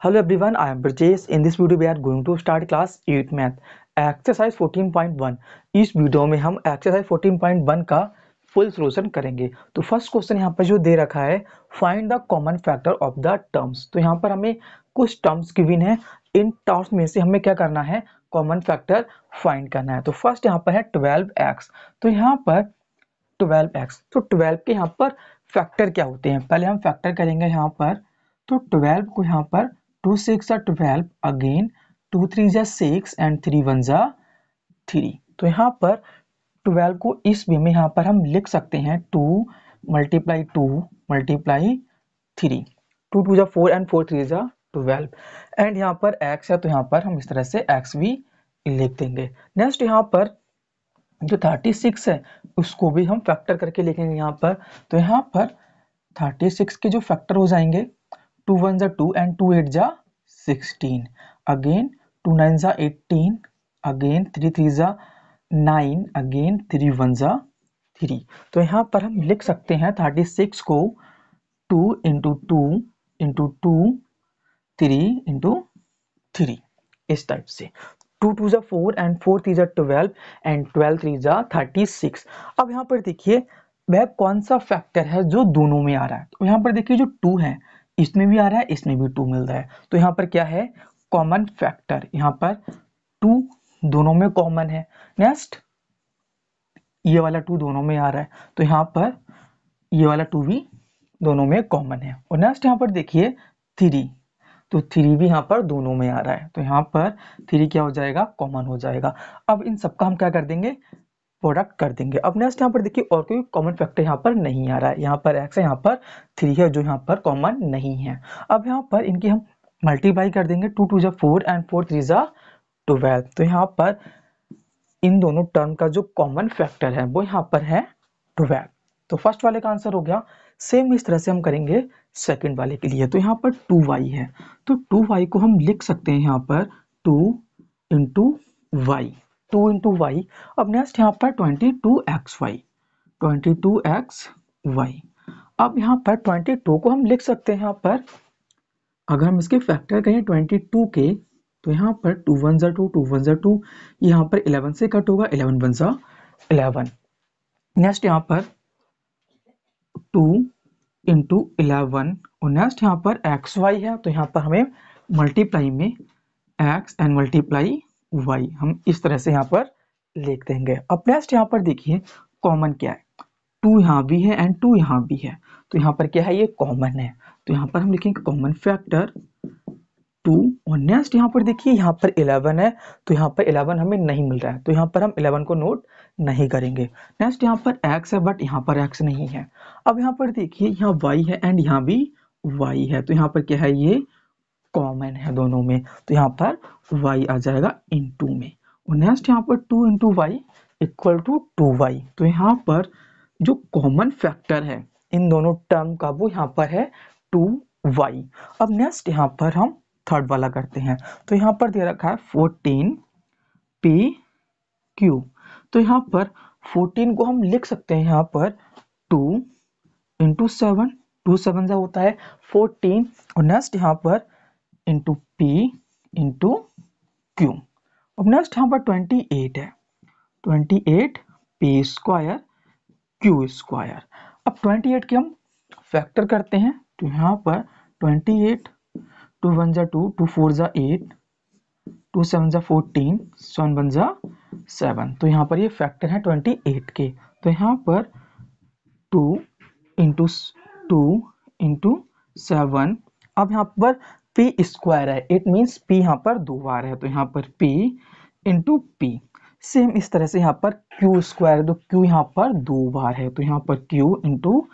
Hello everyone, I am Brajesh. In this video we are going to start class 8 math exercise 14.1। इस video में हम exercise 14.1 का full solution करेंगे। तो first question यहाँ पर जो दे रखा है, find the common factor of the terms. तो यहाँ पर हमें कुछ टर्म्स गिवन है, इन टर्म्स में से हमें क्या करना है, कॉमन फैक्टर फाइंड करना है। तो फर्स्ट यहाँ पर है 12x। तो यहाँ पर 12x, तो 12 के यहाँ पर फैक्टर क्या होते हैं, पहले हम फैक्टर करेंगे यहाँ पर। तो 12 को यहाँ पर 2 6 12, अगेन 2 3 6 एंड 3 1 3। तो यहाँ पर 12 को इस वे में यहाँ पर हम लिख सकते हैं 2 मल्टीप्लाई 2 मल्टीप्लाई 3, 2 2 4 एंड 4 3 12। एंड यहाँ पर x है तो यहाँ पर हम इस तरह से x भी लिख देंगे। नेक्स्ट यहाँ पर जो 36 है उसको भी हम फैक्टर करके लिखेंगे यहाँ पर। तो यहाँ पर 36 के जो फैक्टर हो जाएंगे 2 1 2 एंड 2 8 16, अगेन 2 9 18, अगेन 3 3 9, अगेन 3 1 3। तो यहाँ पर हम लिख सकते हैं 36 को 2 इंटू 2 इंटू 2 3 इंटू 3, इस टाइप से। 2 2 4 एंड 4 3 12 एंड 12 3 36। अब यहाँ पर देखिए वह कौन सा फैक्टर है जो दोनों में आ रहा है। तो यहाँ पर देखिए जो 2 है इसमें भी आ रहा है, इसमें भी 2 मिल रहा है। तो यहाँ पर क्या है, कॉमन फैक्टर, यहाँ पर 2 दोनों में कॉमन है। नेक्स्ट ये वाला 2 दोनों में आ रहा है, तो यहाँ पर ये वाला 2 भी दोनों में कॉमन है। और नेक्स्ट यहाँ पर देखिए 3, तो 3 भी यहाँ पर दोनों में आ रहा है, तो यहाँ पर 3 क्या हो जाएगा, कॉमन हो जाएगा। अब इन सबका हम क्या कर देंगे, प्रोडक्ट कर देंगे। अब नेक्स्ट यहाँ पर देखिए और कोई कॉमन फैक्टर यहाँ पर नहीं आ रहा है, यहाँ पर x है, यहाँ पर 3 है जो यहाँ पर कॉमन नहीं है। अब यहाँ पर इनकी हम मल्टीप्लाई कर देंगे, 2 2 4 एंड 4 3 12। तो यहाँ पर इन दोनों टर्म का जो कॉमन फैक्टर है वो यहाँ पर है 12। तो फर्स्ट वाले का आंसर हो गया। सेम इस तरह से हम करेंगे सेकंड वाले के लिए। तो यहाँ पर 2y है, तो 2y को हम लिख सकते हैं यहाँ पर 2 इंटू वाई, 2 इंटू वाई। अब नेक्स्ट यहाँ पर 22xy, 22xy। अब यहाँ पर 22 को हम लिख सकते हैं यहाँ पर, अगर हम इसके फैक्टर करें 22 के, तो यहाँ पर 2 1 2 2 1 2, यहाँ पर 11 से कट होगा, 11 1 11। नेक्स्ट यहाँ पर 2 इंटू 11, और नेक्स्ट यहाँ पर एक्स वाई है, तो यहाँ पर हमें मल्टीप्लाई में x एंड मल्टीप्लाई y हम इस तरह से यहाँ पर लिख देंगे। अब नेक्स्ट यहाँ पर देखिए कॉमन क्या है, 2 यहाँ भी है एंड 2 यहाँ भी है, तो यहाँ पर क्या है, ये कॉमन है। तो यहाँ पर हम लिखेंगे कॉमन फैक्टर 2। और नेक्स्ट यहाँ पर देखिए यहाँ पर 11 है, तो यहाँ पर 11 हमें नहीं मिल रहा है, तो यहाँ पर हम 11 को नोट नहीं करेंगे। नेक्स्ट यहाँ पर x है बट यहाँ पर x नहीं है। अब यहाँ पर देखिए यहाँ y है एंड यहाँ भी y है, तो यहाँ पर क्या है, ये कॉमन है दोनों में, तो यहाँ पर y आ जाएगा इनटू में। और नेक्स्ट यहाँ पर 2 into Y equal to 2y। तो यहाँ पर जो कॉमन फैक्टर है इन दोनों टर्म का वो यहाँ पर है 2y। अब नेक्स्ट यहाँ पर हम थर्ड वाला करते हैं। तो यहाँ पर दे रखा है 14pq। तो यहाँ पर 14 को हम लिख सकते हैं यहाँ पर 2 इंटू 7, 2 7 जा होता है 14, और नेक्स्ट यहाँ पर इंटू p इंटू q। अब नेक्स्ट यहाँ पर 28 है, 28 p स्क्वायर q स्क्वायर। अब 28 के हम फैक्टर करते हैं, तो यहाँ पर 28, 2 1 2, 2 4 8, 2 7 14, 7 1 7। तो यहाँ पर ये फैक्टर है 28 के। तो यहाँ पर 2 इंटू 2 इंटू 7। अब यहाँ पर p स्क्वायर है, इट मीन्स p यहाँ पर 2 बार है, तो यहाँ पर p इंटू p। सेम इस तरह से यहाँ पर q स्क्वायर, तो q यहाँ पर 2 बार है, तो यहाँ पर q इंटू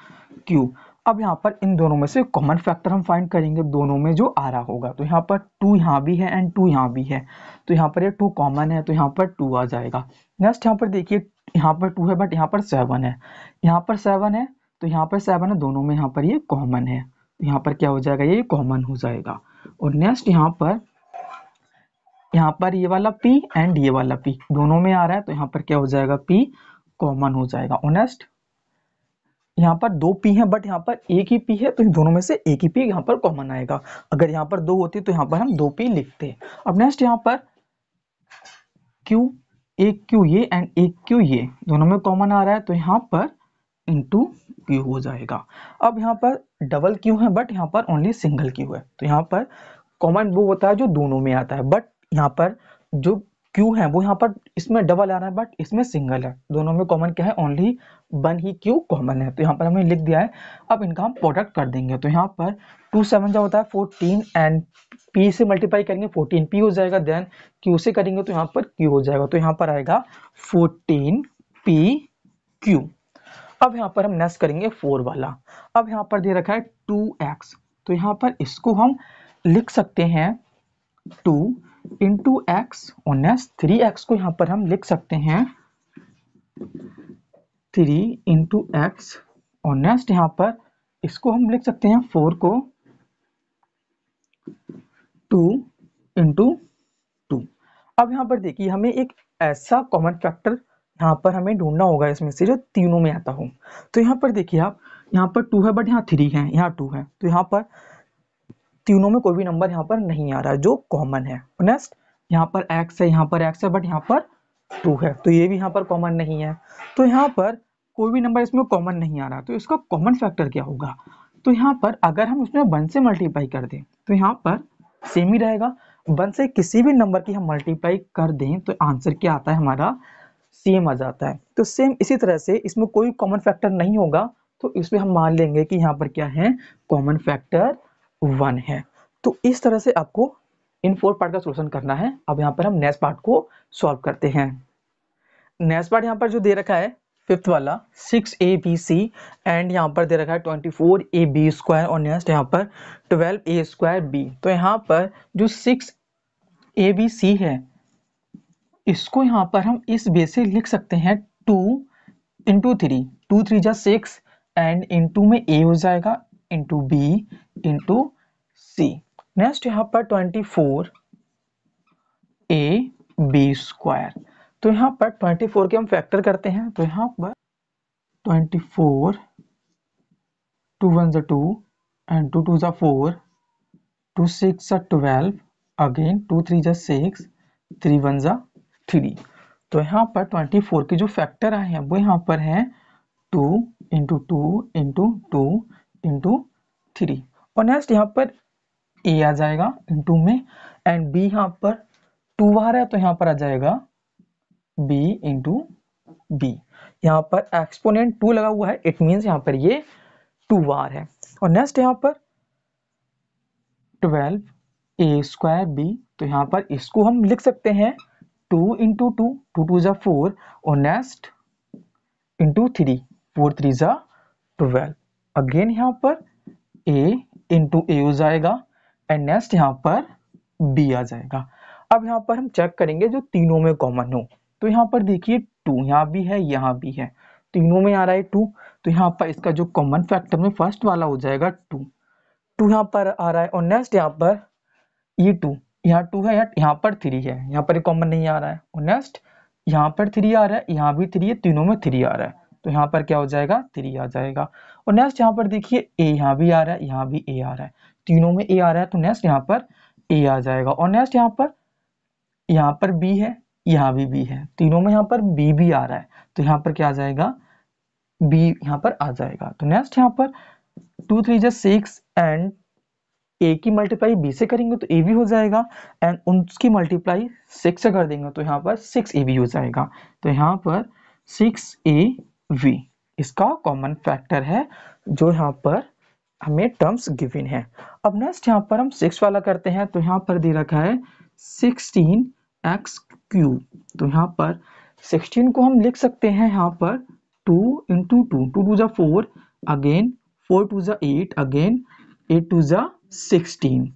q। अब यहाँ पर इन दोनों में से कॉमन फैक्टर हम फाइंड करेंगे, दोनों में जो आ रहा होगा। तो यहाँ पर 2 यहाँ भी है एंड 2 यहाँ भी है, तो यहाँ पर ये 2 कॉमन है, तो यहाँ पर 2 आ जाएगा। नेक्स्ट यहाँ पर देखिए यहाँ पर 2 है बट यहाँ पर 7 है, यहाँ पर 7 है, तो यहाँ पर 7 है, दोनों में यहाँ पर ये कॉमन है, तो यहाँ पर क्या हो जाएगा, ये कॉमन हो जाएगा। और नेक्स्ट यहाँ पर ये वाला p एंड ये वाला p दोनों में आ रहा है, तो यहाँ पर क्या हो जाएगा, p कॉमन हो जाएगा। और नेक्स्ट यहाँ पर दो पी है बट यहाँ पर एक ही पी है, तो इन दोनों में से एक ही पी यहाँ पर कॉमन आएगा। अगर यहाँ पर दो होती तो यहाँ पर हम दो पी लिखते। अब नेक्स्ट यहाँ पर क्यू, एक क्यू ये एंड एक क्यू ये दोनों में कॉमन आ रहा है, तो यहाँ पर इंटू क्यू हो जाएगा। अब यहाँ पर डबल क्यू है बट यहाँ पर ओनली सिंगल क्यू है, तो यहाँ पर कॉमन वो होता है जो दोनों में आता है, बट यहाँ पर जो क्यू है वो यहाँ पर इसमें डबल आ रहा है बट इसमें सिंगल है। दोनों में कॉमन क्या है, ओनली वन ही क्यू कॉमन है, तो यहाँ पर हमने लिख दिया है। अब इनका हम प्रोडक्ट कर देंगे, तो यहाँ पर 2 7 जो होता है 14 एंड पी से मल्टीप्लाई करेंगे 14 पी हो जाएगा, देन क्यू से करेंगे तो यहाँ पर क्यू हो जाएगा, तो यहाँ पर आएगा 14 पी क्यू। अब यहाँ पर हम नेक्स्ट करेंगे 4 वाला। अब यहाँ पर दे रखा है 2x, तो यहाँ पर इसको हम लिख सकते हैं 2 इंटू एक्स और नेक्स्ट 3x को यहाँ पर हम लिख सकते हैं 3 इंटू एक्स और नेक्स्ट यहाँ पर इसको हम लिख सकते हैं 4 को 2 इंटू 2। अब यहाँ पर देखिए हमें एक ऐसा कॉमन फैक्टर यहाँ पर हमें ढूंढना होगा इसमें से जो तीनों में आता हो। तो यहाँ पर देखिए आप, यहाँ पर 2 है बट यहाँ 3 है, यहाँ 2 है, तो यहाँ पर तीनों में कोई भी नंबर यहाँ पर नहीं आ रहा है जो कॉमन है। नेक्स्ट यहाँ पर x है, यहाँ पर x है बट यहाँ पर 2 है, तो ये भी यहाँ पर कॉमन नहीं है, तो यहाँ पर कोई भी नंबर इसमें कॉमन नहीं आ रहा, तो इसका कॉमन फैक्टर क्या होगा। तो यहाँ पर अगर हम इसमें 1 से मल्टीप्लाई कर दें तो यहाँ पर सेम ही रहेगा। 1 से किसी भी नंबर की हम मल्टीप्लाई कर दें तो आंसर क्या आता है हमारा, सेम आ जाता है। तो सेम इसी तरह से इसमें कोई कॉमन फैक्टर नहीं होगा, तो इसमें हम मान लेंगे कि यहाँ पर क्या है, कॉमन फैक्टर 1 है। तो इस तरह से आपको इन 4 पार्ट का सॉल्यूशन करना है। अब यहाँ पर हम नेक्स्ट पार्ट को सॉल्व करते हैं। नेक्स्ट पार्ट यहाँ पर जो दे रखा है 5th वाला 6abc एंड यहाँ पर दे रखा है 24ab स्क्वायर और नेक्स्ट यहाँ पर 12a स्क्वायर b। तो यहाँ पर जो 6abc है इसको यहाँ पर हम इस बेस से लिख सकते हैं 2 इंटू 3, 2 3 जा 6 एंड इंटू में a हो जाएगा into b into c। Next यहाँ पर 24 a b स्क्वायर। तो यहाँ पर 24 के हम फैक्टर करते हैं, तो यहाँ पर 24 2 1 जा 2 एंड 2 2 जा 4 2 6 जा 12 अगेन 2 3 जा 6 3 1 जा 3। तो यहाँ पर 24 के जो फैक्टर आए हैं वो यहाँ पर हैं 2 इंटू 2 इंटू 2 इंटू 3 और नेक्स्ट यहाँ पर a आ जाएगा इंटू में एंड b यहाँ पर 2 आ रहा है, तो यहाँ पर आ जाएगा b इंटू b। यहाँ पर एक्सपोनेंट 2 लगा हुआ है, इट मीन्स यहाँ पर ये 2 बार है। और नेक्स्ट यहाँ पर 12a स्क्वायर b, तो यहाँ पर इसको हम लिख सकते हैं 2 इंटू 2 2 2 जा 4 और नेक्स्ट इंटू 3 4 3 जा 12 अगेन यहाँ पर a इंटू a हो जाएगा एंड नेक्स्ट यहाँ पर b आ जाएगा। अब यहाँ पर हम चेक करेंगे जो तीनों में कॉमन हो, तो यहाँ पर देखिए 2 यहाँ भी है यहाँ भी है, तीनों में आ रहा है 2, तो यहाँ पर इसका जो कॉमन फैक्टर में फर्स्ट वाला हो जाएगा 2 यहाँ पर आ रहा है और नेक्स्ट यहाँ पर ये 2 यहाँ 2 है, यहाँ पर 3 है, यहाँ पर कॉमन नहीं आ रहा है और नेक्स्ट यहाँ पर 3 आ रहा है, यहाँ भी 3 है, तीनों में 3 आ रहा है, तो यहाँ पर क्या हो जाएगा 3 आ जाएगा। और नेक्स्ट यहाँ पर देखिए a यहाँ भी आ रहा है, यहाँ भी a आ रहा है, तीनों में a आ रहा है, तो नेक्स्ट यहाँ पर a आ जाएगा। और नेक्स्ट यहाँ पर b है, यहाँ भी b है, तीनों में यहाँ पर b भी आ रहा है, तो यहाँ पर क्या आ जाएगा b यहाँ पर आ जाएगा। तो नेक्स्ट यहाँ पर 2 3 जा 6 एंड a की मल्टीप्लाई b से करेंगे तो a भी हो जाएगा एंड उसकी मल्टीप्लाई 6 से कर देंगे तो यहाँ पर 6ab हो जाएगा। तो यहाँ पर 6ab इसका कॉमन फैक्टर है जो यहाँ पर हमें टर्म्स गिवन है। अब नेक्स्ट यहाँ पर हम 6 वाला करते हैं, तो यहाँ पर दे रखा है 16x क्यूब। तो यहाँ पर 16 को हम लिख सकते हैं यहाँ पर 2 इंटू 2 2 2 जा 4 अगेन 4 2 जा 8 अगेन 8 2 जा 16।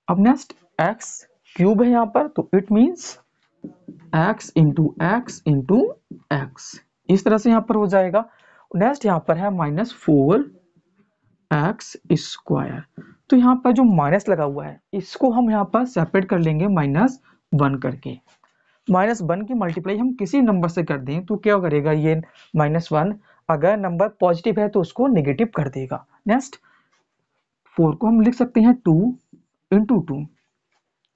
अब नेक्स्ट x क्यूब है यहाँ पर, तो it means x into x into x, इस तरह से यहाँ पर हो जाएगा। नेक्स्ट यहाँ पर है -4x स्क्वायर। तो यहाँ पर जो माइनस लगा हुआ है इसको हम यहाँ पर सेपरेट कर लेंगे -1 करके। -1 की मल्टीप्लाई हम किसी नंबर से कर दें तो क्या करेगा ये -1 अगर नंबर पॉजिटिव है तो उसको नेगेटिव कर देगा। नेक्स्ट 4 को हम लिख सकते हैं 2 इंटू 2।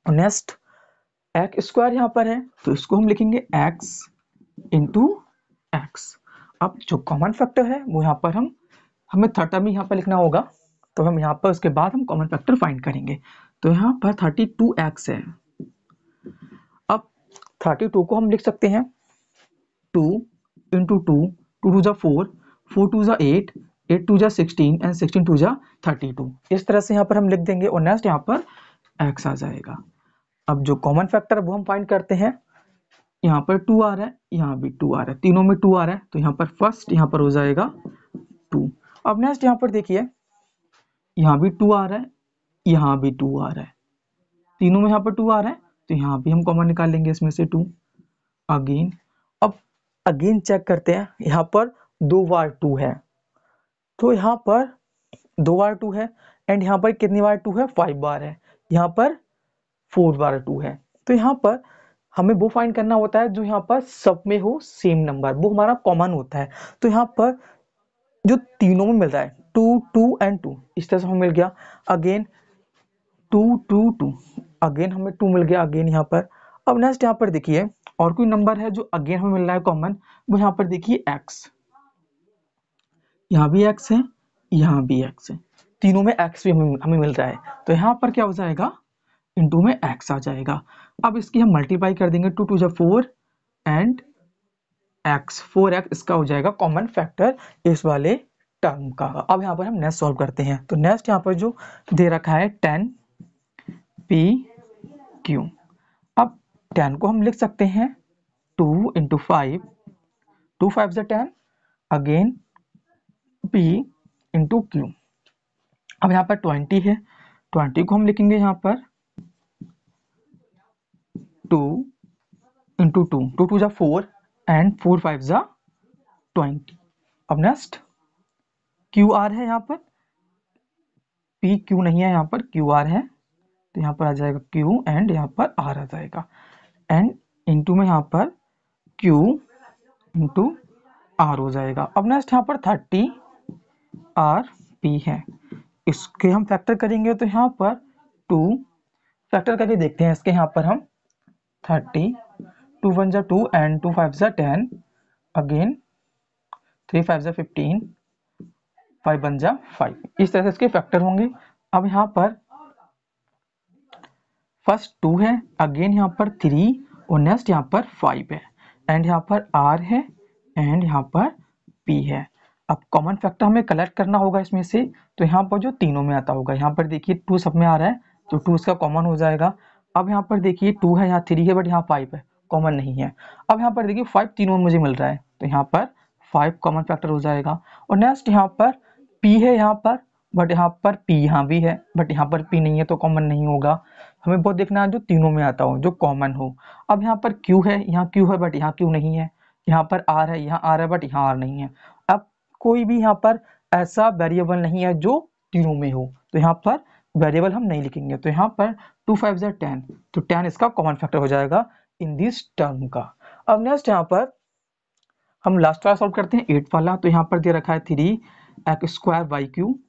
नेक्स्ट एक्स स्क्वायर यहाँ पर है तो इसको हम लिखेंगे x इंटू एक्स। अब जो कॉमन फैक्टर है वो यहाँ पर हमें थर्ड टर्म यहाँ पर लिखना होगा, तो हम यहाँ पर उसके बाद हम कॉमन फैक्टर फाइंड करेंगे। तो यहाँ पर 32x है। अब 32 को हम लिख सकते हैं 2 इंटू 2, 2 टू जा 4, 4 टू जा 8, 8 टू जा 16 एंड 16 टू जा 32। इस तरह से यहाँ पर हम लिख देंगे और नेक्स्ट यहाँ पर x आ जाएगा। अब जो कॉमन फैक्टर है वो हम फाइंड करते हैं। यहाँ पर 2 आ रहा है, यहाँ भी 2 आ रहा है, तीनों में 2 आ रहा है, तो यहाँ पर फर्स्ट यहाँ पर हो जाएगा 2। अब नेक्स्ट यहाँ पर देखिए, यहाँ भी 2 आ रहा है, यहाँ भी 2 आ रहा है, तीनों में यहाँ पर 2 आ रहा है, तो यहाँ भी हम कॉमन निकाल लेंगे इसमें से 2 अगेन। अब अगेन चेक करते हैं, यहाँ पर 2 बार 2 है, तो यहाँ पर 2 बार 2 है एंड यहाँ पर कितनी बार 2 है, 5 बार है, यहाँ पर 4 बार 2 है। तो यहाँ पर हमें वो फाइंड करना होता है जो यहाँ पर सब में हो सेम नंबर, वो हमारा कॉमन होता है। तो यहाँ पर जो तीनों में मिल रहा है 2 2 एंड 2, इस तरह से हमें मिल गया। अगेन 2 2 2, अगेन हमें 2 मिल गया अगेन यहाँ पर। अब नेक्स्ट यहाँ पर देखिए और कोई नंबर है जो अगेन हमें मिल रहा है कॉमन, वो यहाँ पर देखिए x, यहाँ भी x है, यहाँ भी x है, तीनों में x भी हमें मिल रहा है, तो यहाँ पर क्या हो जाएगा, इंटू में x आ जाएगा। अब इसकी हम मल्टीप्लाई कर देंगे, 2 टू जा 4 एंड x, 4x इसका हो जाएगा कॉमन फैक्टर इस वाले टर्म का। अब यहाँ पर हम नेक्स्ट सॉल्व करते हैं। तो नेक्स्ट यहाँ पर जो दे रखा है 10pq। अब 10 को हम लिख सकते हैं 2 into 5, 2 5 10, again p into q। अब यहाँ पर 20 है, 20 को हम लिखेंगे यहाँ पर 2 इंटू 2, 2 टू जा 4 एंड 4 5 जा 20। अब नेक्स्ट क्यू आर है, यहाँ पर पी क्यू नहीं है, यहाँ पर क्यू आर है, तो यहाँ पर आ जाएगा क्यू एंड यहाँ पर आर आ जाएगा एंड इंटू में यहाँ पर क्यू इंटू आर हो जाएगा। अब नेक्स्ट यहाँ पर 30 आर पी है, इसके हम फैक्टर करेंगे, तो यहाँ पर 2 फैक्टर करके देखते हैं इसके। यहाँ पर हम 30, 2 1 जा 2 एंड 2 5 जा 10, अगेन 3 5 जा 15, 5 1 जा 5, इस तरह से इसके फैक्टर होंगे। अब यहाँ पर फर्स्ट 2 है, अगेन यहाँ पर 3 और नेक्स्ट यहाँ पर 5 है एंड यहाँ पर r है एंड यहाँ पर p है। अब कॉमन फैक्टर हमें कलेक्ट करना होगा इसमें से, तो यहाँ पर जो तीनों में आता होगा, यहाँ पर देखिए 2 सब में आ रहा है तो 2 इसका कॉमन हो जाएगा। अब यहाँ पर देखिए 2 है, यहाँ 3 है, बट यहाँ 5 है, कॉमन नहीं है। अब यहाँ पर देखिए 5 तीनों में मुझे मिल रहा है, तो यहाँ पर 5 कॉमन फैक्टर हो जाएगा। और नेक्स्ट यहाँ पर p है यहाँ पर, बट यहाँ पर p यहाँ भी है, बट यहाँ पर p नहीं है तो कॉमन नहीं होगा। हमें बहुत देखना है जो तीनों में आता हो, जो कॉमन हो। अब यहाँ पर q है, यहाँ q है बट यहाँ q नहीं है, यहाँ पर r है, यहाँ r है बट यहाँ r नहीं है। अब कोई भी यहाँ पर ऐसा वेरिएबल नहीं है जो तीनों में हो, तो यहाँ पर वेरिएबल हम नहीं लिखेंगे। तो यहाँ पर 2 5 जा 10, तो 10 इसका कॉमन फैक्टर हो जाएगा इन दिस टर्म का। अब नेक्स्ट यहाँ पर हम लास्ट वाला सॉल्व करते हैं 8 वाला। तो यहाँ पर दे रखा है 3x स्क्वायर वाई क्यू।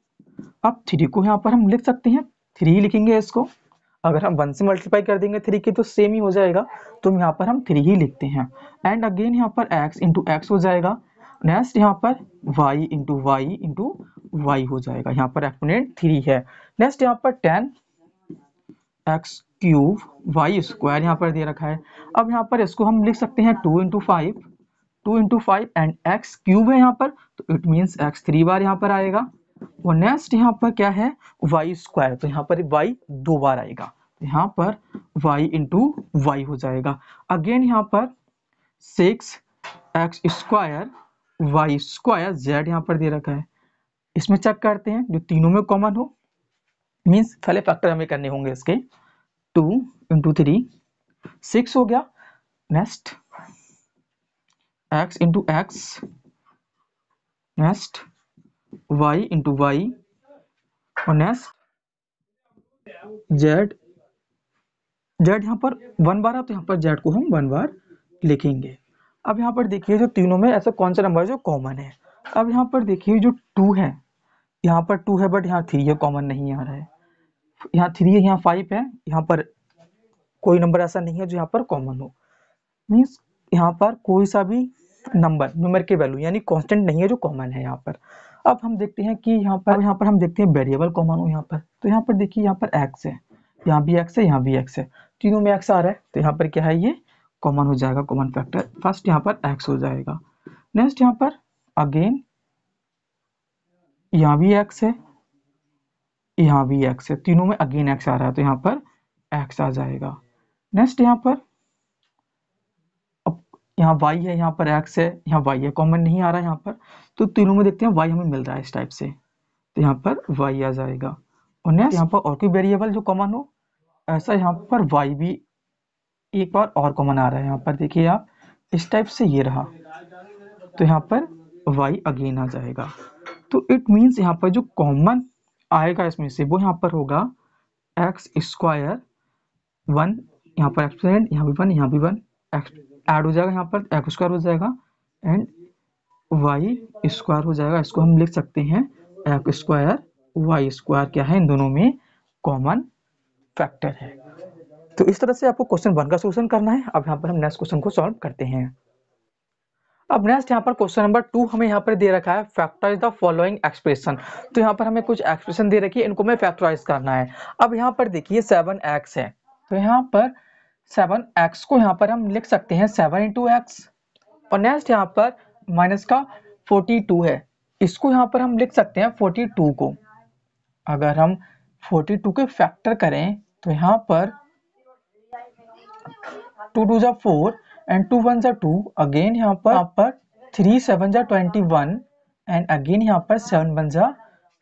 अब 3 को यहाँ पर हम लिख सकते हैं, 3 लिखेंगे इसको, अगर हम 1 से मल्टीप्लाई कर देंगे 3 की तो सेम ही हो जाएगा, तो यहाँ पर हम 3 ही लिखते हैं एंड अगेन यहाँ पर x इंटू एक्स हो जाएगा। नेक्स्ट यहाँ पर y into y into y हो जाएगा, यहाँ पर एक्सपोनेंट 3 है। नेक्स्ट यहाँ पर 10x क्यूब वाई स्क्वायर यहाँ पर दे रखा है। अब यहाँ पर इसको हम लिख सकते हैं 2 into 5, 2 into 5 and x cube है यहाँ पर, तो इट मीन्स x 3 बार यहाँ पर आएगा। और नेक्स्ट यहाँ पर क्या है, वाई स्क्वायर, तो यहाँ पर y 2 बार आएगा, तो यहाँ पर y इंटू वाई हो जाएगा। अगेन यहाँ पर 6x square Y square z यहाँ पर दे रखा है। इसमें चेक करते हैं जो तीनों में कॉमन हो, मीन्स पहले फैक्टर हमें करने होंगे इसके। 2 इंटू 3 6 हो गया। Next x into x, next y into y, और नेक्स्ट z, यहाँ पर 1 बार है तो यहाँ पर z को हम 1 बार लिखेंगे। अब यहाँ पर देखिए जो तीनों में ऐसा कौन सा नंबर है जो कॉमन है, अब यहाँ पर देखिए जो 2 है, यहाँ पर 2 है बट यहाँ 3 है, कॉमन नहीं आ रहा है। यहाँ 3 है, यहाँ 5 है, यहाँ पर कोई नंबर ऐसा नहीं है जो यहाँ पर कॉमन हो। मीन्स यहाँ पर कोई सा भी नंबर की वैल्यू यानी कांस्टेंट नहीं है जो कॉमन है यहाँ पर। अब हम देखते हैं कि यहाँ पर हम देखते हैं वेरिएबल कॉमन हो यहाँ पर। तो यहाँ पर देखिए यहाँ पर x है, यहाँ भी x है, यहाँ भी x है, तीनों में x आ रहा है। तो यहाँ पर क्या है, ये कॉमन हो जाएगा, कॉमन फैक्टर फर्स्ट यहाँ पर x हो जाएगा। नेक्स्ट यहाँ पर अगेन यहाँ भी x है, यहाँ भी x है, तीनों में अगेन x आ रहा है तो यहाँ पर x आ जाएगा। नेक्स्ट यहाँ पर यहाँ y है, यहाँ पर x है, यहाँ y है, कॉमन नहीं आ रहा है यहाँ पर। तो तीनों में देखते हैं y हमें मिल रहा है इस टाइप से, तो यहाँ पर y आ जाएगा। और नेक्स्ट यहाँ पर और कोई वेरिएबल जो कॉमन हो, ऐसा यहाँ पर y भी एक बार और कॉमन आ रहा है। यहाँ पर देखिए आप इस टाइप से ये रहा, तो यहाँ पर y अगेन आ जाएगा। तो इट मीन्स यहाँ पर जो कॉमन आएगा इसमें से वो यहाँ पर होगा एक्स स्क्वायर 1, यहाँ पर एक्सपेरेंट, यहाँ भी 1, यहाँ भी 1, ऐड हो जाएगा, यहाँ पर एक्स स्क्वायर हो जाएगा एंड वाई स्क्वायर हो जाएगा। इसको हम लिख सकते हैं एक्स स्क्वायर वाई स्क्वायर क्या है, इन दोनों में कॉमन फैक्टर है। तो इस तरह से आपको क्वेश्चन 1 का सॉल्यूशन करना है। अब यहाँ पर हम नेक्स्ट क्वेश्चन को सॉल्व करते हैं। अब नेक्स्ट यहाँ पर क्वेश्चन नंबर 2 हमें यहाँ पर दे रखा है फैक्टराइज द फॉलोइंग एक्सप्रेशन। तो यहाँ पर हमें कुछ एक्सप्रेशन दे रखी है, इनको हमें फैक्टराइज करना है। अब यहाँ पर देखिए 7x है, तो यहाँ पर 7x को यहाँ पर हम लिख सकते हैं 7 इंटू एक्स। और नेक्स्ट यहाँ पर माइनस का 42 है, इसको यहाँ पर हम लिख सकते हैं 42 को। अगर हम 42 के फैक्टर करें तो यहाँ पर 2 2 जा 4 एंड 2 1 जा 2, अगेन यहाँ पर 3 7 जा 21 एंड अगेन यहाँ पर 7 1 जा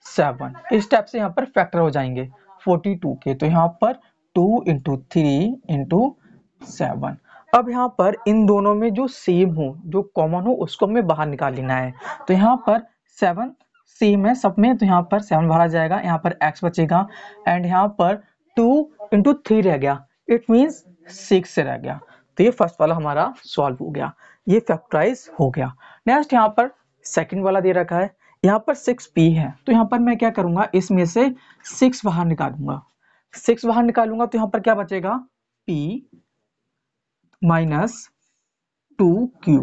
7। इस टाइप से यहाँ पर फैक्टर हो जाएंगे 42 के। तो यहाँ पर 2 इंटू 3 इंटू 7। अब यहाँ पर इन दोनों में जो सेम हो, जो कॉमन हो, उसको हमें बाहर निकाल लेना है। तो यहाँ पर 7 सेम है सब में, तो यहाँ पर 7 बाहर आ जाएगा, यहाँ पर x बचेगा एंड यहाँ पर 2 इंटू 3 रह गया, इट मीन्स 6 से रह गया। तो ये फर्स्ट वाला हमारा सॉल्व हो गया, ये फैक्टराइज हो गया। नेक्स्ट यहाँ पर सेकंड वाला दे रखा है, यहाँ पर 6p है, तो यहाँ पर मैं क्या करूंगा, इसमें से 6 बाहर निकालूंगा। 6 बाहर निकालूंगा तो यहाँ पर क्या बचेगा, p माइनस 2q।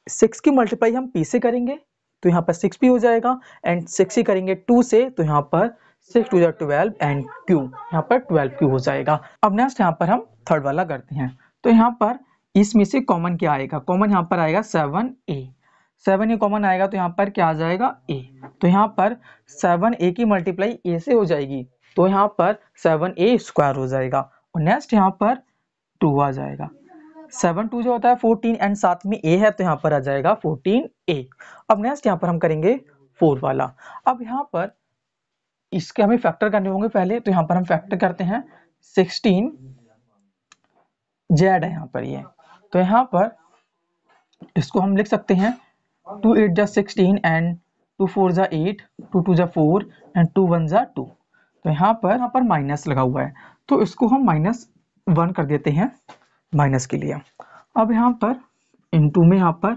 6 की मल्टीप्लाई हम p से करेंगे तो यहाँ पर 6p हो जाएगा एंड 6 ही करेंगे 2 से, तो यहाँ पर 6 2 12 एंड q यहाँ पर 12q हो जाएगा। अब नेक्स्ट यहाँ पर हम थर्ड वाला करते हैं। तो यहाँ पर इसमें से कॉमन क्या आएगा, कॉमन यहाँ पर आएगा 7a। 7a कॉमन आएगा तो यहाँ पर क्या आ जाएगा a। तो यहाँ पर 7a की मल्टीप्लाई a से हो जाएगी, तो यहाँ पर 7a स्क्वायर हो जाएगा। और नेक्स्ट यहाँ पर 2 आ जाएगा, 7 2 जो होता है 14 एंड साथ में a है तो यहाँ पर आ जाएगा 14a। अब नेक्स्ट यहाँ पर हम करेंगे 4 वाला। अब यहाँ पर इसके हमें फैक्टर करने होंगे पहले, तो यहाँ पर हम फैक्टर करते हैं 16 z है यहाँ पर ये, तो यहाँ पर इसको हम लिख सकते हैं 2 8 जा 16 एंड 2 4 जा 8, 2 2 जा 4 एंड 2 1 जा 2। तो यहाँ पर माइनस लगा हुआ है, तो इसको हम -1 कर देते हैं माइनस के लिए। अब यहाँ पर इंटू में यहाँ पर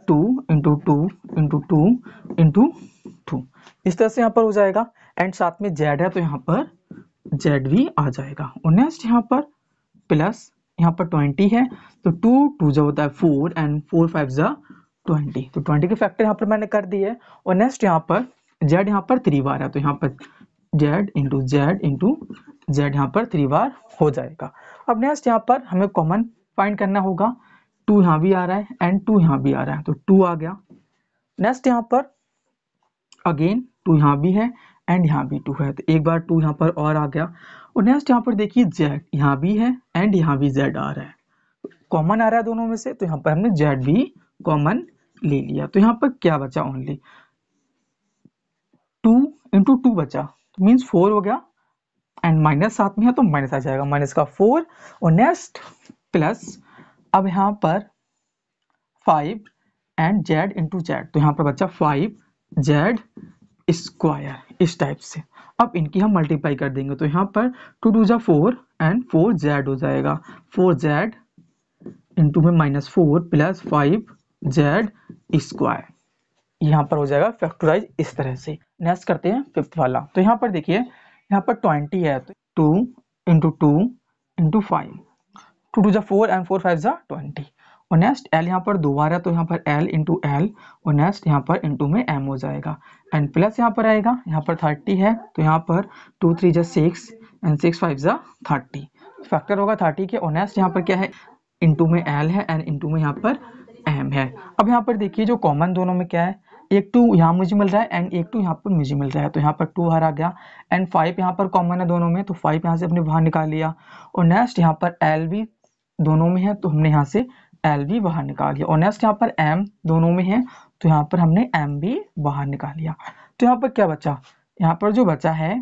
2 इंटू 2 इंटू 2 इंटू 2, इस तरह से यहाँ पर हो जाएगा एंड साथ में z है तो यहाँ पर z भी आ जाएगा। और नेक्स्ट यहाँ पर प्लस यहाँ पर 20 है, तो 2 2 जो होता है 4 एंड 4 5 जा 20, तो 20 के फैक्टर यहाँ पर मैंने कर दिए। और नेक्स्ट यहाँ पर z यहाँ पर 3 बार है, तो यहाँ पर z इंटू z यहाँ पर 3 बार हो जाएगा। अब नेक्स्ट यहाँ पर हमें कॉमन फाइंड करना होगा, 2 यहाँ भी आ रहा है एंड 2 यहाँ भी आ रहा है, तो 2 आ गया। नेक्स्ट यहाँ पर अगेन 2 यहाँ भी है एंड यहाँ भी 2 है, तो एक बार 2 यहाँ पर और आ गया। और नेक्स्ट यहाँ पर देखिए z यहाँ भी है एंड यहाँ भी z आ रहा है, कॉमन आ रहा है दोनों में से, तो यहाँ पर हमने z भी कॉमन ले लिया। तो यहाँ पर क्या बचा, ओनली 2 इंटू 2 बचा, तो मीन्स 4 हो गया एंड माइनस साथ में है तो माइनस आ जाएगा, माइनस का 4। और नेक्स्ट प्लस अब यहाँ पर 5 एंड z इंटू z, तो यहाँ पर बचा 5z स्क्वायर इस टाइप से। अब इनकी हम मल्टीप्लाई कर देंगे, तो यहाँ पर 2 2 जा 4 एंड 4z हो जाएगा, 4z इंटू में -4 प्लस 5z स्क्वायर। यहाँ पर हो जाएगा फैक्टराइज इस तरह से। नेक्स्ट करते हैं फिफ्थ वाला। तो यहाँ पर देखिए, यहाँ पर 20 है तो 2 इंटू 5, 2 टू जा 4 एंड 4 5 जा 20। और नेक्स्ट एल यहाँ पर 2 बार है तो यहाँ पर एल इंटू एल, और नेक्स्ट यहाँ पर इंटू में एम हो जाएगा। एंड प्लस यहाँ पर आएगा, यहाँ पर 30 है तो यहाँ पर 2 3 जा 6 एंड 6 5 जा 30, फैक्टर होगा 30 के। और नेक्स्ट यहाँ पर क्या है, इंटू में एल है एंड इंटू में यहाँ पर एम है। अब यहाँ पर देखिए जो कॉमन दोनों में क्या है, एक 2 यहाँ मुझे मिल रहा है एंड एक 2 यहाँ पर मुझे मिल रहा है, तो यहाँ पर 2 बाहर आ गया एंड 5 यहाँ पर कॉमन है दोनों में, तो 5 यहाँ से अपने बाहर निकाल लिया। और नेक्स्ट यहाँ पर एल भी दोनों में है तो हमने यहाँ से एल भी बाहर निकाल लिया। और नेक्स्ट यहाँ पर एम दोनों में है तो यहाँ पर हमने एम भी बाहर निकाल लिया। तो यहाँ पर क्या बचा, यहाँ पर जो बचा है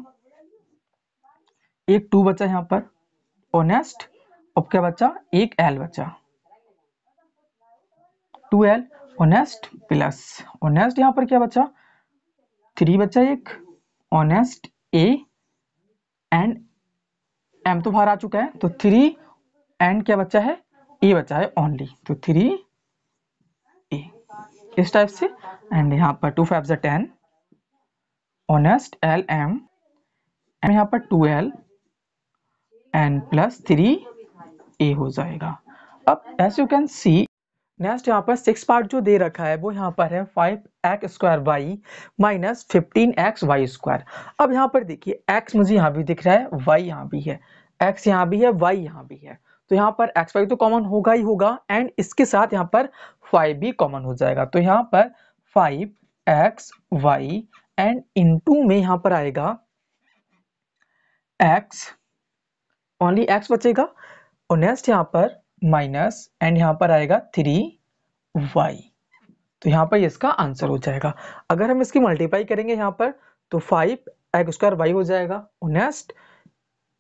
एक 2 बचा यहाँ पर, और नेक्स्ट अब क्या बचा, एक एल बचा, 2l, और नेक्स्ट प्लस, और नेक्स्ट यहाँ पर क्या बचा, 3 बचा एक, और नेक्स्ट a एंड m तो बाहर आ चुका है तो 3 एंड क्या बचा है, a बचा है ओनली, तो 3a इस टाइप से। एंड यहाँ पर 2 5 10, और नेक्स्ट l m यहाँ पर 2l एंड प्लस 3a हो जाएगा। अब as you can see next यहाँ पर 6 पार्ट जो दे रखा है वो यहाँ पर है 5x² माइनस 15xy²। अब यहाँ पर देखिए x मुझे यहाँ भी दिख रहा है, y यहाँ भी है, x यहाँ भी है, y यहाँ भी है, तो यहाँ पर xy तो कॉमन होगा ही होगा एंड इसके साथ यहाँ पर 5 भी कॉमन हो जाएगा। तो यहाँ पर 5xy एंड इनटू में यहाँ पर आएगा x, ओनली x बचेगा, और नेक्स्ट यहाँ पर माइनस एंड यहाँ पर आएगा 3y। तो यहाँ पर इसका आंसर हो जाएगा। अगर हम इसकी मल्टीप्लाई करेंगे यहाँ पर तो 5x² हो जाएगा, और नेक्स्ट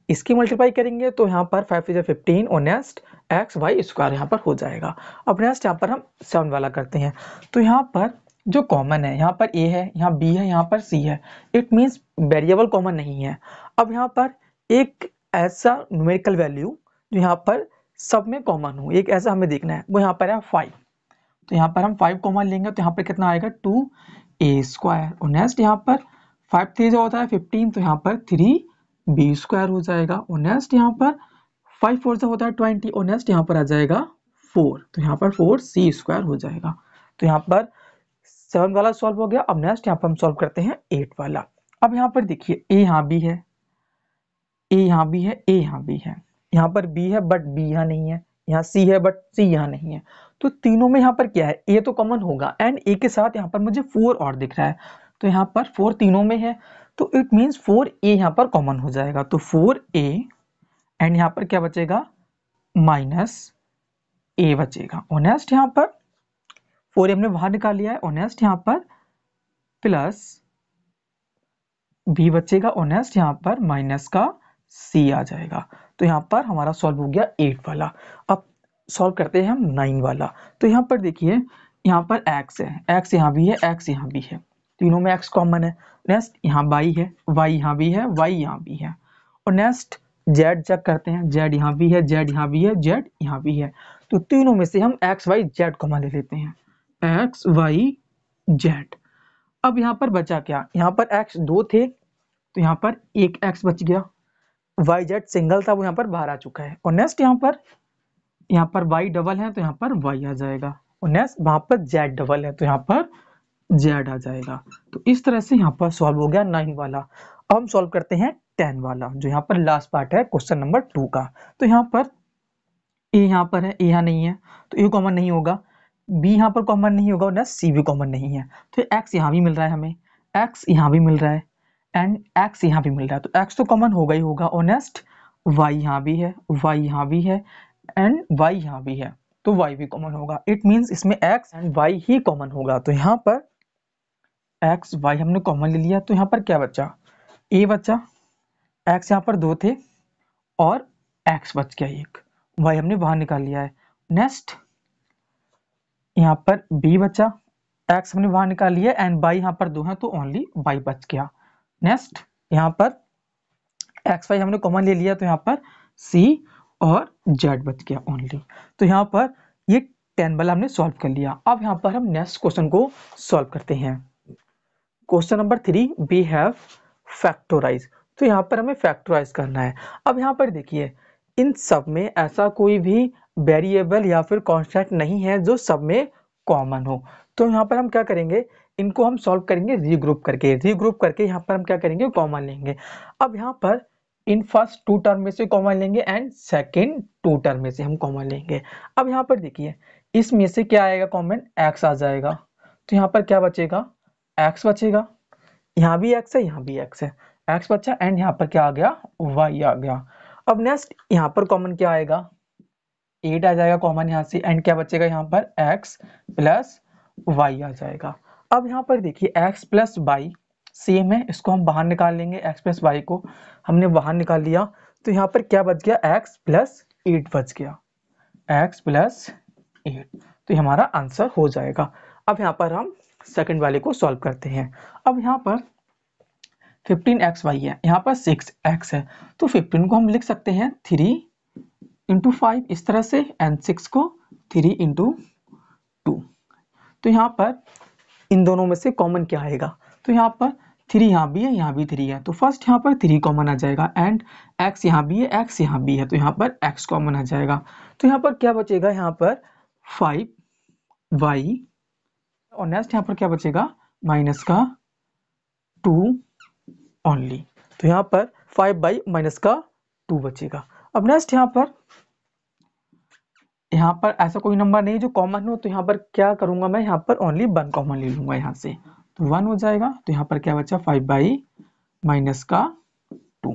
इसकी मल्टीप्लाई करेंगे तो यहाँ पर 5 से 15, और नेक्स्ट xy² यहाँ पर हो जाएगा। अब नेक्स्ट यहाँ पर हम 7 वाला करते हैं। तो यहाँ पर जो कॉमन है, यहाँ पर a है, यहाँ b है, यहाँ पर c है, इट मीन्स वेरिएबल कॉमन नहीं है। अब यहाँ पर एक ऐसा न्यूमेरिकल वैल्यू जो यहाँ पर सब में कॉमन हो, एक ऐसा हमें देखना है, वो यहाँ पर है 5। तो यहाँ पर हम 5 कॉमन लेंगे तो यहाँ पर कितना आएगा 2a², और नेक्स्ट यहाँ पर 5 3 जो होता है 15, तो यहाँ पर 3b² हो जाएगा, और नेक्स्ट यहाँ पर 5 4 जो होता है 20, और नेक्स्ट यहाँ पर आ जाएगा 4, तो यहाँ पर 4c² हो जाएगा। तो यहाँ पर 7 वाला सॉल्व हो गया। अब नेक्स्ट यहाँ पर हम सॉल्व करते हैं 8 वाला। अब यहाँ पर देखिए a यहाँ भी है, a यहाँ भी है, a यहाँ भी है, यहाँ पर b है बट b यहाँ नहीं है, यहाँ c है बट c यहाँ नहीं है, तो तीनों में यहाँ पर क्या है, a तो कॉमन होगा एंड a के साथ यहाँ पर मुझे 4 और दिख रहा है, तो यहाँ पर 4 तीनों में है, तो इट मीन्स 4a यहाँ पर कॉमन हो जाएगा। तो 4a एंड यहाँ पर क्या बचेगा, माइनस a बचेगा, और नेक्स्ट यहाँ पर 4 हमने बाहर निकाल लिया है, और नेक्स्ट यहाँ पर प्लस b बचेगा, और नेक्स्ट यहाँ पर माइनस का c आ जाएगा। तो यहाँ पर हमारा सॉल्व हो गया 8 वाला। अब सॉल्व करते हैं हम 9 वाला। तो यहाँ पर देखिए, यहाँ पर x है, x यहाँ भी है, x यहाँ भी है, तीनों में x कॉमन है। नेक्स्ट यहाँ y है, y यहाँ भी है, y यहाँ भी है, और नेक्स्ट z चेक करते हैं, z यहाँ भी है, z यहाँ भी है, z यहाँ भी है, तो तीनों में से हम x y z कॉमन ले लेते हैं, x y z। अब यहाँ पर बचा क्या, यहाँ पर x 2 थे तो यहाँ पर एक x बच गया, yz सिंगल था वो यहाँ पर बाहर आ चुका है, और नेक्स्ट यहाँ पर y डबल है तो यहाँ पर y आ जाएगा, और नेक्स्ट वहां पर z डबल है तो यहाँ पर z आ जाएगा। तो इस तरह से यहाँ पर सॉल्व हो गया 9 वाला। अब हम सॉल्व करते हैं 10 वाला, जो यहाँ पर लास्ट पार्ट है क्वेश्चन नंबर 2 का। तो यहाँ पर a यहाँ पर है, a यहाँ नहीं है तो a कॉमन नहीं होगा, b यहाँ पर कॉमन नहीं होगा, और नेक्स्ट c भी कॉमन नहीं है, तो x यहाँ भी मिल रहा है हमें, x यहाँ भी मिल रहा है एंड x यहाँ भी मिल रहा है, तो x तो कॉमन होगा ही होगा, और नेक्स्ट y यहाँ भी है, y यहाँ भी है एंड y यहाँ भी है, तो y भी कॉमन होगा। इट मींस इसमें x and y he common होगा। तो यहाँ पर x y हमने कॉमन ले लिया, तो यहाँ पर क्या बचा, a बचा, x यहाँ पर 2 थे और x बच गया एक, y हमने बाहर निकाल लिया है। नेक्स्ट यहाँ पर b बचा, x हमने बाहर निकाल लिया एंड y यहाँ पर 2 है तो ओनली y बच गया। नेक्स्ट यहाँ पर एक्स वाई हमने कॉमन ले लिया तो यहाँ पर c और z बच गया ओनली। तो यहाँ पर ये 10 वाला हमने सॉल्व कर लिया। अब यहाँ पर हम नेक्स्ट क्वेश्चन को सॉल्व करते हैं। Question number 3, we have factorise. तो यहाँ पर हमें फैक्टराइज करना है। अब यहाँ पर देखिए, इन सब में ऐसा कोई भी वेरिएबल या फिर कांस्टेंट नहीं है जो सब में कॉमन हो। तो यहाँ पर हम क्या करेंगे, इनको हम सॉल्व करेंगे रीग्रुप करके यहाँ पर हम क्या करेंगे, कॉमन लेंगे। अब यहाँ पर इन फर्स्ट 2 टर्म में से कॉमन लेंगे एंड सेकेंड 2 टर्म में से हम कॉमन लेंगे। अब यहाँ पर देखिए, इसमें से क्या आएगा कॉमन, x आ जाएगा। तो यहाँ पर क्या बचेगा, x बचेगा। यहाँ भी x है, यहाँ भी x है, x बचा एंड यहाँ पर क्या आ गया, y आ गया। अब नेक्स्ट यहाँ पर कॉमन क्या आएगा, 8 आ जाएगा कॉमन यहाँ से एंड क्या बचेगा यहाँ पर x प्लस y आ जाएगा। अब यहाँ पर देखिए x प्लस y सेम है, इसको हम बाहर निकाल लेंगे। x प्लस y को हमने बाहर निकाल लिया तो यहाँ पर क्या बच गया, x प्लस 8 बच गया, x प्लस 8। तो हमारा आंसर हो जाएगा। अब यहाँ पर हम सेकंड वाले को सॉल्व करते हैं। अब यहाँ पर 15xy है, यहाँ पर 6x है, तो 15 को हम लिख सकते हैं 3 इंटू 5 इस तरह से एंड 6 को 3 इंटू 2। तो यहाँ पर इन दोनों में से कॉमन क्या आएगा, तो यहाँ पर 3 यहाँ भी है, यहाँ भी 3 है, तो फर्स्ट यहाँ पर 3 कॉमन आ जाएगा एंड x यहाँ भी है, x यहाँ भी है, तो यहाँ पर x कॉमन आ जाएगा। तो यहाँ पर क्या बचेगा, यहाँ पर 5y और नेक्स्ट यहाँ पर क्या बचेगा, माइनस का 2 ओनली। तो यहाँ पर 5 माइनस का 2 बचेगा। अब नेक्स्ट यहाँ पर ऐसा कोई नंबर नहीं जो कॉमन हो, तो यहाँ पर क्या करूंगा मैं, यहाँ पर ओनली 1 कॉमन ले लूंगा यहाँ से, तो 1 हो जाएगा। तो यहाँ पर क्या बचा, 5 माइनस का 2,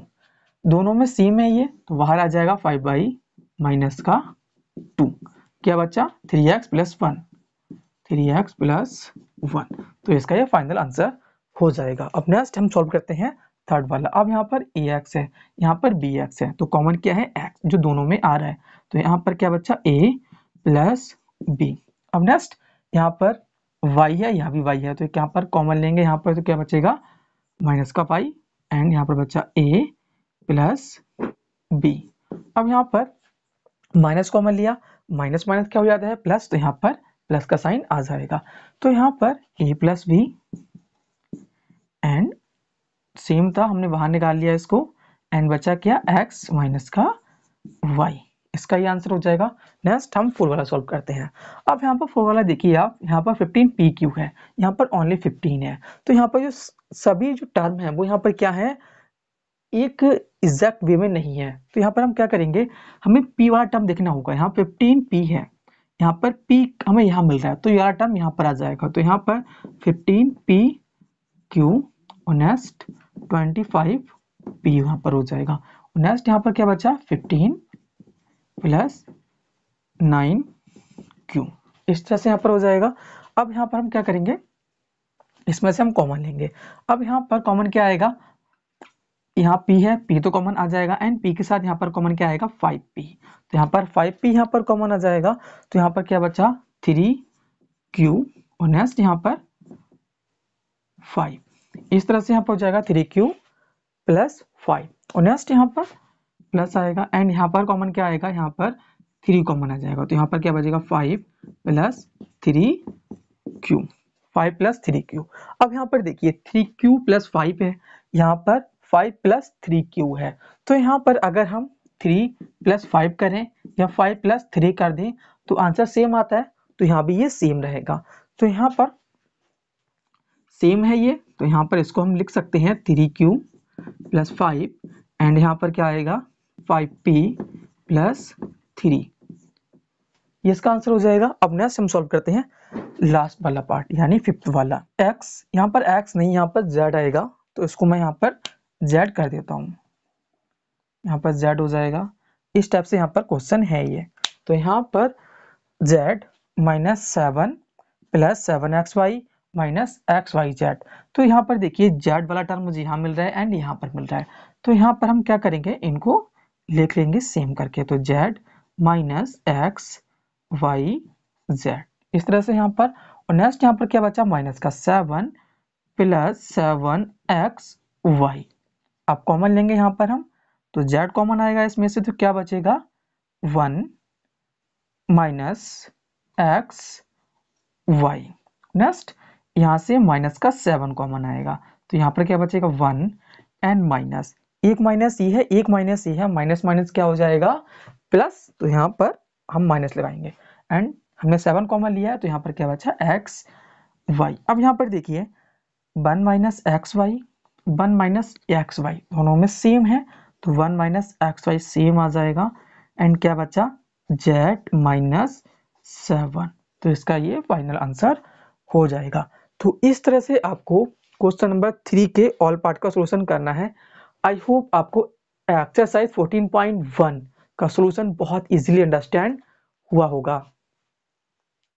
दोनों में सेम है ये, तो बाहर आ जाएगा 5 माइनस का 2। क्या बचा, 3x प्लस 1, 3x प्लस 1। तो इसका ये फाइनल आंसर हो जाएगा। अब नेक्स्ट हम सॉल्व करते हैं थर्ड वाला। अब यहाँ पर ax है, यहाँ पर bx है, तो कॉमन क्या है, x जो दोनों में आ रहा है, तो यहाँ पर क्या बचा, a प्लस b। अब नेक्स्ट यहाँ पर y है, यहाँ भी y है, तो यहाँ पर कॉमन लेंगे, यहाँ पर तो क्या बचेगा, माइनस का y एंड यहाँ पर बचा a प्लस b। अब यहाँ पर माइनस कॉमन लिया, माइनस माइनस क्या हो जाता है, प्लस, तो यहाँ पर प्लस का साइन आ जाएगा। तो यहाँ पर a plus b and same था, हमने बाहर निकाल लिया इसको एंड बचा क्या, x माइनस का y। इसका ये आंसर हो जाएगा। नेक्स्ट हम 4 वाला सॉल्व करते हैं। अब यहाँ पर 4 वाला देखिए आप, यहाँ पर 15pq है, यहाँ पर ओनली 15 है, तो यहाँ पर जो सभी जो टर्म है वो यहाँ पर क्या है, एक एग्जैक्ट वे में नहीं है। तो यहाँ पर हम क्या करेंगे, हमें p वाला टर्म देखना होगा। यहाँ 15p है, यहाँ पर p हमें यहाँ मिल रहा है, तो ये वाला टर्म यहाँ पर आ जाएगा। तो यहाँ पर 15pq और नेक्स्ट 25p यहाँ पर हो जाएगा। और नेक्स्ट यहाँ पर क्या बचा, 15 प्लस 9q, इस तरह से यहाँ पर हो जाएगा। अब यहाँ पर हम क्या करेंगे, इसमें से हम कॉमन लेंगे। अब यहाँ पर कॉमन क्या आएगा, यहाँ p है, p तो कॉमन आ जाएगा एंड p के साथ यहाँ पर कॉमन क्या आएगा, 5p। तो यहाँ पर 5p यहाँ पर कॉमन आ जाएगा, तो यहाँ पर क्या बचा, 3q और नेक्स्ट यहाँ पर 5। इस तरह से यहाँ पर हो जाएगा 3q प्लस 5 और नेक्स्ट यहाँ पर प्लस आएगा एंड यहाँ पर कॉमन क्या आएगा, यहाँ पर 3 कॉमन आ जाएगा। तो यहाँ पर क्या बचेगा, 5 प्लस 3q, 5 प्लस 3q। अब यहाँ पर देखिए 3q प्लस 5 है, यहाँ पर 5 प्लस 3q है, तो यहाँ पर अगर हम 3 प्लस 5 करें या 5 प्लस 3 कर दें तो आंसर सेम आता है, तो यहाँ भी ये सेम रहेगा। तो यहाँ पर सेम है ये, तो यहाँ पर इसको हम लिख सकते हैं 3q प्लस 5 एंड यहाँ पर क्या आएगा, 5p प्लस 3। ये इसका आंसर हो जाएगा। अब नेक्स्ट हम सॉल्व करते हैं लास्ट वाला पार्ट, यानी 5th वाला। x, यहाँ पर x नहीं, यहाँ पर z आएगा, तो इसको मैं यहाँ पर z कर देता हूँ, यहाँ पर z हो जाएगा। इस टाइप से यहाँ पर क्वेश्चन है ये। तो यहाँ पर z minus 7 plus 7xy minus xyz। तो यहाँ पर देखिए z वाला टर्म मुझे यहाँ मिल रहा है एंड यहाँ पर मिल रहा है, तो यहाँ पर हम क्या करेंगे, इनको लिख लेंगे सेम करके। तो z minus x y z, इस तरह से यहाँ पर। और नेक्स्ट यहाँ पर क्या बचा, माइनस का 7 प्लस 7x y। अब कॉमन लेंगे यहाँ पर हम, तो z कॉमन आएगा इसमें से, तो क्या बचेगा, 1 माइनस एक्स वाई। नेक्स्ट यहाँ से माइनस का 7 कॉमन आएगा, तो यहाँ पर क्या बचेगा 1 एंड माइनस, एक माइनस ये है, एक माइनस ये है, माइनस माइनस क्या हो जाएगा प्लस, तो यहाँ पर हम माइनस लगाएंगे एंड हमने 7 कॉमन लिया है, तो यहाँ पर क्या बचा एक्स वाई। अब यहाँ पर देखिए 1 minus x y, 1 minus x y दोनों में सेम है, तो 1 माइनस एक्स वाई सेम आ जाएगा एंड क्या बचा जेड माइनस 7, तो इसका ये फाइनल आंसर हो जाएगा। तो इस तरह से आपको क्वेश्चन नंबर 3 के ऑल पार्ट का सॉल्यूशन करना है। आई होप आपको एक्सरसाइज 14.1 का सॉल्यूशन बहुत इजीली अंडरस्टैंड हुआ होगा।